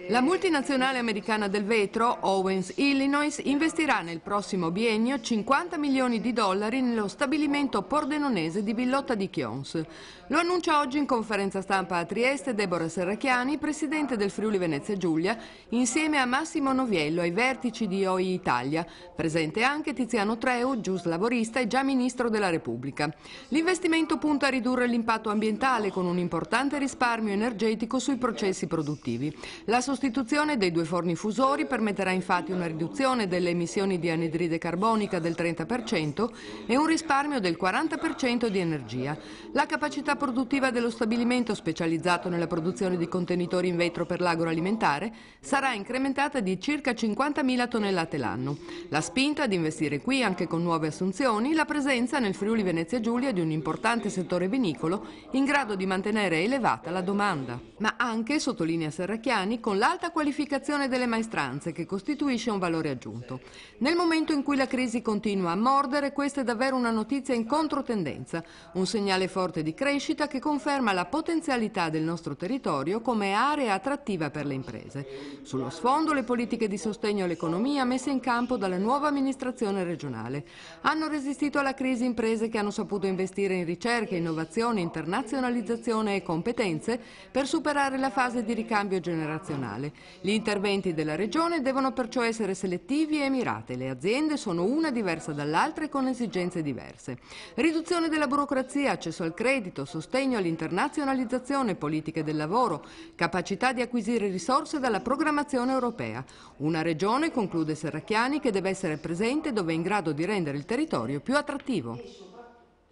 La multinazionale americana del vetro, Owens Illinois, investirà nel prossimo biennio 50 milioni di dollari nello stabilimento pordenonese di Villotta di Chions. Lo annuncia oggi in conferenza stampa a Trieste Deborah Serracchiani, presidente del Friuli Venezia Giulia, insieme a Massimo Noviello ai vertici di OI Italia, presente anche Tiziano Treu, gius lavorista e già ministro della Repubblica. L'investimento punta a ridurre l'impatto ambientale con un importante risparmio energetico sui processi produttivi. La sostituzione dei due forni fusori permetterà infatti una riduzione delle emissioni di anidride carbonica del 30% e un risparmio del 40% di energia. La capacità produttiva dello stabilimento, specializzato nella produzione di contenitori in vetro per l'agroalimentare, sarà incrementata di circa 50.000 tonnellate l'anno. La spinta ad investire qui, anche con nuove assunzioni, la presenza nel Friuli Venezia Giulia di un importante settore vinicolo in grado di mantenere elevata la domanda. Ma anche, sottolinea Serracchiani, con l'alta qualificazione delle maestranze, che costituisce un valore aggiunto. Nel momento in cui la crisi continua a mordere, questa è davvero una notizia in controtendenza, un segnale forte di crescita che conferma la potenzialità del nostro territorio come area attrattiva per le imprese. Sullo sfondo le politiche di sostegno all'economia messe in campo dalla nuova amministrazione regionale. Hanno resistito alla crisi imprese che hanno saputo investire in ricerca, innovazione, internazionalizzazione e competenze per superare la fase di ricambio generazionale. Gli interventi della Regione devono perciò essere selettivi e mirati. Le aziende sono una diversa dall'altra e con esigenze diverse. Riduzione della burocrazia, accesso al credito, sostegno all'internazionalizzazione, politiche del lavoro, capacità di acquisire risorse dalla programmazione europea. Una Regione, conclude Serracchiani, che deve essere presente dove è in grado di rendere il territorio più attrattivo.